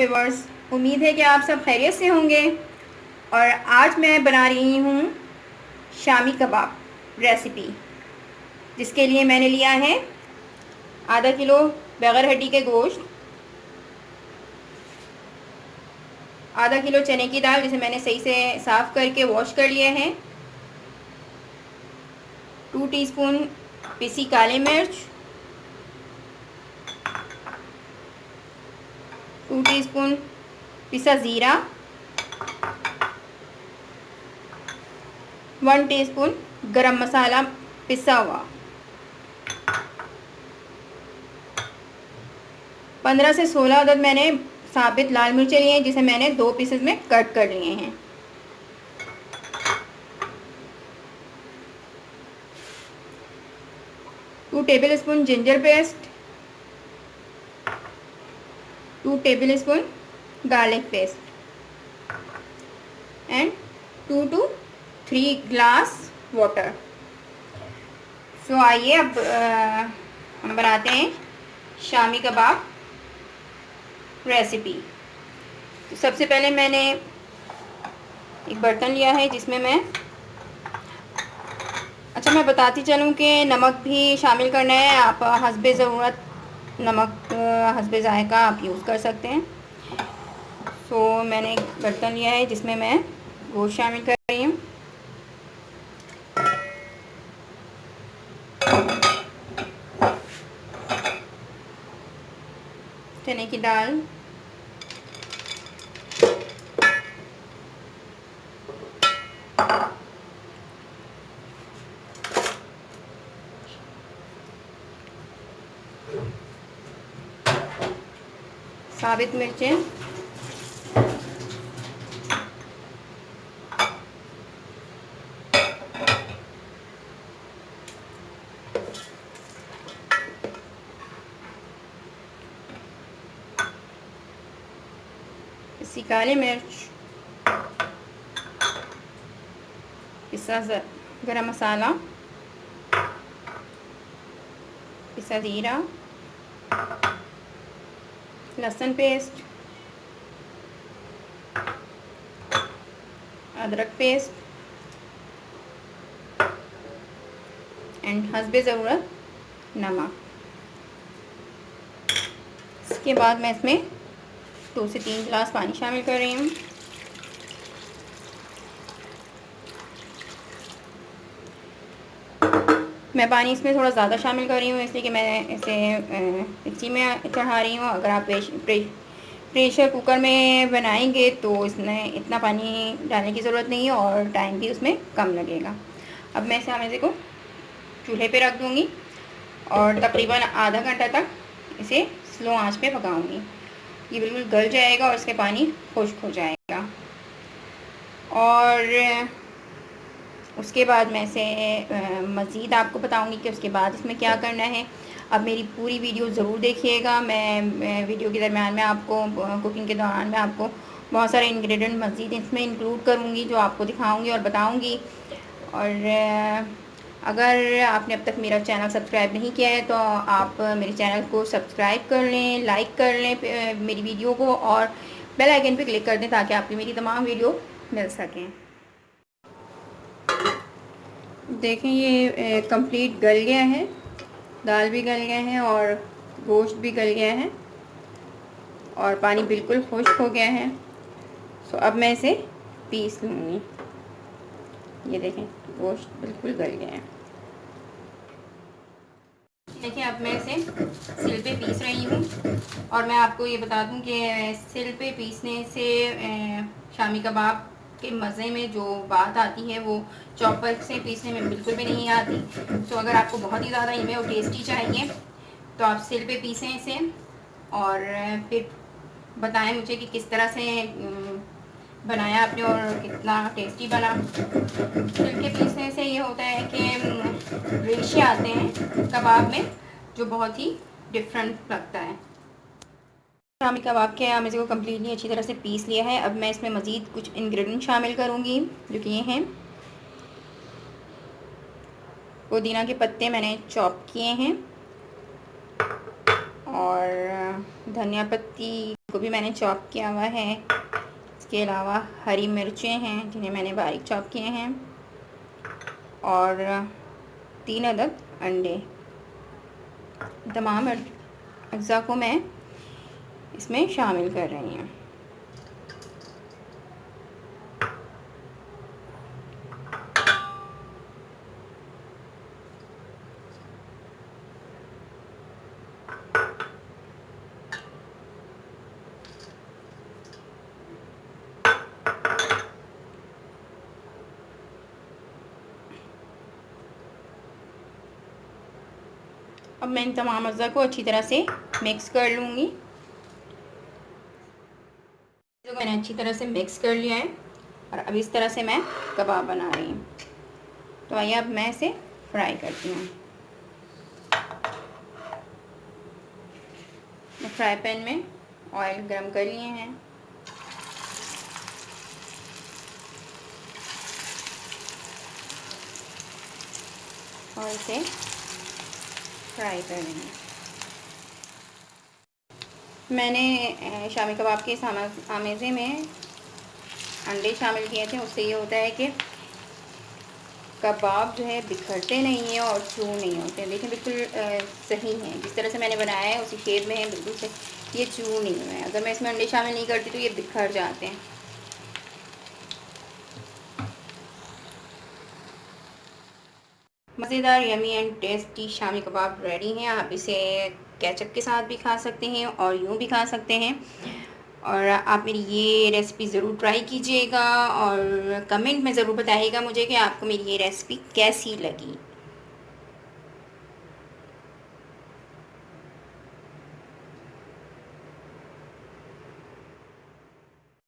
Viewers, उम्मीद है कि आप सब खैरियत से होंगे। और आज मैं बना रही हूँ शामी कबाब रेसिपी, जिसके लिए मैंने लिया है आधा किलो बगैर हड्डी के गोश्त, आधा किलो चने की दाल जिसे मैंने सही से साफ़ करके वॉश कर लिया है, 2 टीस्पून पिसी काली मिर्च, 2 टीस्पून पिसा ज़ीरा, 1 टीस्पून गरम मसाला पिसा हुआ, 15 से 16 अदद मैंने साबित लाल मिर्चें लिए हैं, जिसे मैंने 2 पीसेस में कट कर लिए हैं। 2 tablespoon ginger paste, 2 tablespoon garlic paste and 2 to 3 glass water. So आइए अब हम बनाते हैं शामी कबाब रेसिपी। तो सबसे पहले मैंने एक बर्तन लिया है जिसमें मैं बताती चलूँ कि नमक भी शामिल करना है। आप हस्बे ज़रूरत नमक हस्बे ज़ायक़ा आप यूज़ कर सकते हैं। सो मैंने एक बर्तन लिया है जिसमें मैं गोश्त शामिल कर रही हूँ। चने की दाल, साबित मिर्चें, पिसी काली मिर्च, पिसा गरम मसाला, पिसा ज़ीरा, लहसुन पेस्ट, अदरक पेस्ट एंड हस्बे ज़रूरत नमक। इसके बाद मैं इसमें 2 से 3 गिलास पानी शामिल कर रही हूँ। मैं पानी इसमें थोड़ा ज़्यादा शामिल कर रही हूँ इसलिए कि मैं इसे मिक्सी में चढ़ा रही हूँ। अगर आप प्रेशर कुकर में बनाएंगे तो इसमें इतना पानी डालने की ज़रूरत नहीं है और टाइम भी उसमें कम लगेगा। अब मैं इसे हमें को चूल्हे पे रख दूँगी और तकरीबन आधा घंटा तक इसे स्लो आंच पे पकाऊंगी। ये बिल्कुल गल जाएगा और इसके पानी खुश्क हो जाएगा। और उसके बाद मैं इसे मज़ीद आपको बताऊंगी कि उसके बाद इसमें क्या करना है। अब मेरी पूरी वीडियो ज़रूर देखिएगा। मैं वीडियो के दरम्यान में आपको कुकिंग के दौरान में आपको बहुत सारे इंग्रेडिएंट मज़ीद इसमें इंक्लूड करूँगी जो आपको दिखाऊँगी और बताऊँगी। और अगर आपने अब तक मेरा चैनल सब्सक्राइब नहीं किया है तो आप मेरे चैनल को सब्सक्राइब कर लें, लाइक कर लें मेरी वीडियो को और बेल आइकन पे क्लिक कर दें ताकि आपको मेरी तमाम वीडियो मिल सकें। देखें ये कंप्लीट गल गया है, दाल भी गल गए हैं और गोश्त भी गल गया है और पानी बिल्कुल खुश्क हो गया है। सो अब मैं इसे पीस लूँगी। ये देखें गोश्त बिल्कुल गल गया है। देखिए अब मैं इसे सिल पे पीस रही हूँ और मैं आपको ये बता दूँ कि सिल पे पीसने से शामी कबाब के मज़े में जो बात आती है वो चॉपर से पीसने में बिल्कुल भी नहीं आती। तो अगर आपको बहुत ही ज़्यादा इनमें और टेस्टी चाहिए तो आप सिल पे पीसें इसे और फिर बताएं मुझे कि किस तरह से बनाया आपने और कितना टेस्टी बना। सिल के पीसने से ये होता है कि रेशे आते हैं कबाब में जो बहुत ही डिफरेंट लगता है। शामी कबाब के आमेज़े को कम्प्लीटली अच्छी तरह से पीस लिया है। अब मैं इसमें मज़ीद कुछ इंग्रेडिएंट शामिल करूँगी जो कि ये हैं। पुदीना के पत्ते मैंने चॉप किए हैं और धनिया पत्ती को भी मैंने चॉप किया हुआ है। इसके अलावा हरी मिर्चें हैं जिन्हें मैंने बारीक चॉप किए हैं, और 3 अदद अंडे। तमाम अज्जा को मैं इसमें शामिल कर रही हूँ। अब मैं इन तमाम अज्जा को अच्छी तरह से मिक्स कर लूँगी। तो मैंने अच्छी तरह से मिक्स कर लिया है और अब इस तरह से मैं कबाब बना रही हूँ। तो आइए अब मैं इसे फ्राई करती हूँ। मैं फ्राई पैन में ऑयल गरम कर लिए हैं और इसे फ्राई कर रही हूँ। मैंने शामी कबाब के आमेज़े में अंडे शामिल किए थे। उससे ये होता है कि कबाब जो है बिखरते नहीं हैं और चू नहीं होते। देखिए बिल्कुल सही है, जिस तरह से मैंने बनाया है उसी शेप में है, बिल्कुल सही। ये चू नहीं हुए हैं। अगर मैं इसमें अंडे शामिल नहीं करती तो ये बिखर जाते हैं। मज़ेदार yummy and tasty shami kebab ready हैं। आप इसे केचप के साथ भी खा सकते हैं और यूँ भी खा सकते हैं। और आप मेरी ये रेसिपी ज़रूर ट्राई कीजिएगा और कमेंट में ज़रूर बताइएगा मुझे कि आपको मेरी ये रेसिपी कैसी लगी।